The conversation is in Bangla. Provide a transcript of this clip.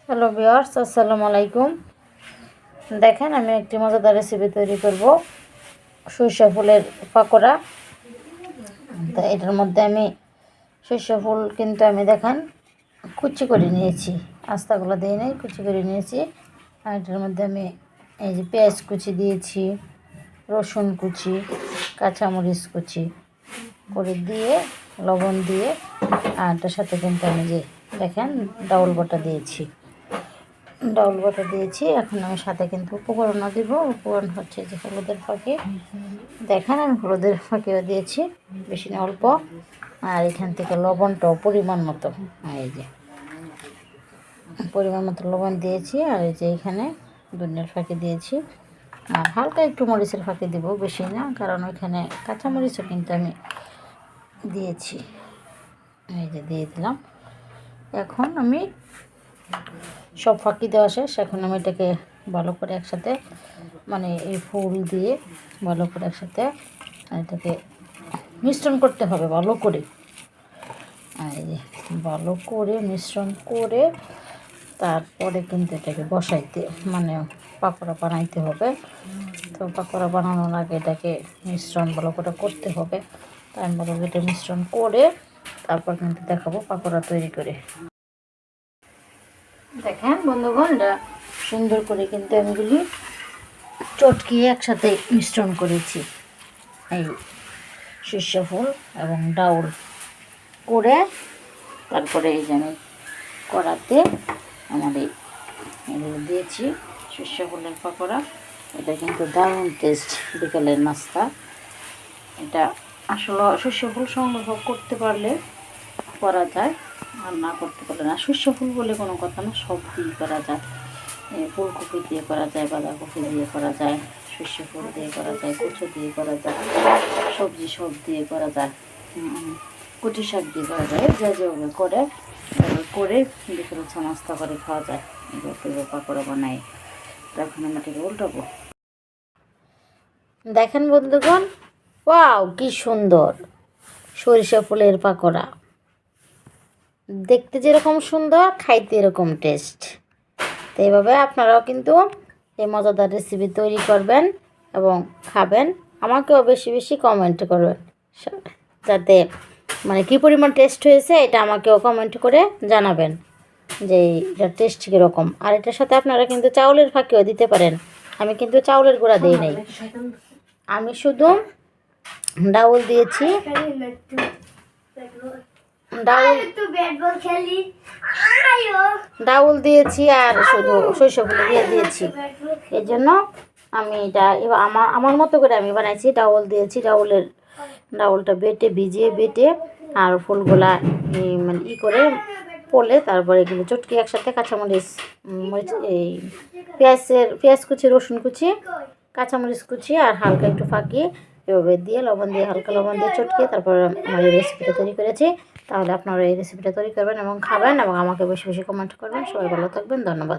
হ্যালো ভিউয়ার্স, আসসালামু আলাইকুম। দেখেন আমি একটি মজাদার রেসিপি তৈরি করব, সরিষা ফুলের পাকোড়া। তো এটার মধ্যে আমি সরিষা ফুল কিন্তু আমি দেখেন কুচি করে নিয়েছি, আস্তাগুলো দিয়ে নেই, কুচি করে নিয়েছি। আর এটার মধ্যে আমি এই যে পেঁয়াজ কুচি দিয়েছি, রসুন কুচি, কাঁচামরিচ কুচি করে দিয়ে লবণ দিয়ে, আর এটার সাথে কিন্তু আমি যে দেখেন ডাউল বাটা দিয়েছি। এখন আমি সাথে কিন্তু উপকরণও দিব। উপকরণ হচ্ছে যে হলুদের ফাঁকি, দেখেন আমি হলুদের ফাঁকিও দিয়েছি, বেশি না অল্প। আর এখান থেকে লবণটাও পরিমাণ মতো, এই যে পরিমাণ মতো লবণ দিয়েছি। আর এই যে এখানে ধনিয়ার ফাঁকি দিয়েছি, আর হালকা একটু মরিচের ফাঁকি দিব, বেশি না, কারণ ওইখানে কাঁচামরিচও কিন্তু আমি দিয়েছি। এই যে দিয়ে দিলাম। এখন আমি সব ফাঁকি দেওয়া শেষ। এখন আমি এটাকে ভালো করে একসাথে, মানে এই ফুল দিয়ে ভালো করে একসাথে এটাকে মিশ্রণ করতে হবে ভালো করে। আর এই যে ভালো করে মিশ্রণ করে তারপরে কিন্তু এটাকে বসাইতে, মানে পাকোড়া বানাইতে হবে। তো পাকোড়া বানানোর আগে এটাকে মিশ্রণ ভালো করে করতে হবে। তাই আমি ভালো করে এটা মিশ্রণ করে তারপর কিন্তু দেখাবো পাকোড়া তৈরি করে। দেখেন বন্ধুগণ, এটা সুন্দর করে কিন্তু আমিগুলি চটকিয়ে একসাথে মিশ্রণ করেছি। এই সরিষা ফুল এবং ডাউল করে তারপরে এই যে আমি কড়াতে আমার এগুলো দিয়েছি, সরিষা ফুলের পাকোড়া। এটা কিন্তু দারুণ টেস্ট, বিকেলের নাস্তা। এটা আসলে সরিষা ফুল সংগ্রহ করতে পারলে করা যায়, আর না করতে পারলে না। সরিষা ফুল বলে কোনো কথা না, সব দিয়ে করা যায়। ফুলকপি দিয়ে করা যায়, বাঁধাকপি দিয়ে করা যায়, সরিষা ফুল দিয়ে করা যায়, কচু দিয়ে করা যায়, সবজি সব দিয়ে করা যায়, কচু শাক দিয়ে করা যায়। যেভাবে করে করে বিকেলে নাস্তা করে খাওয়া যায়। এগুলো পাকোড়া বানাই। এখন আমি এটাকে উল্টাবো। দেখেন বন্ধুগণ, ওয়াও কি সুন্দর সরিষা ফুলের পাকোড়া! দেখতে যেরকম সুন্দর, খাইতে এরকম টেস্ট। তো এইভাবে আপনারাও কিন্তু এই মজাদার রেসিপি তৈরি করবেন এবং খাবেন। আমাকেও বেশি বেশি কমেন্ট করবেন, যাতে মানে কী পরিমাণ টেস্ট হয়েছে এটা আমাকেও কমেন্ট করে জানাবেন যে এটার টেস্ট কীরকম। আর এটার সাথে আপনারা কিন্তু চাউলের ফাঁকিও দিতে পারেন। আমি কিন্তু চাউলের গুঁড়া দিই নাই, আমি শুধু ডাউল দিয়েছি। ডাউল দিয়েছি আর শুধু সরিষা ফুল দিয়ে দিয়েছি। এই জন্য আমি এটা এবার আমার মতো করে আমি বানাইছি। ডাউল দিয়েছি, ডাউলটা ভিজিয়ে বেটে আর ফুলগুলা মানে করে পলে তারপরে এগুলো চটকে একসাথে কাঁচামরিচ, মরিচ, এই পেঁয়াজ কুচি, রসুন কুচি, কাঁচামরিচ কুচি আর হালকা একটু ফাঁকি এভাবে দিয়ে লবণ দিয়ে, হালকা লবণ দিয়ে চটকে তারপর আমার এই রেসিপিটা তৈরি করেছি। তাহলে আপনারা এই রেসিপিটা তৈরি করবেন এবং খাবেন এবং আমাকে বেশি বেশি কমেন্ট করবেন। সবাই ভালো থাকবেন, ধন্যবাদ।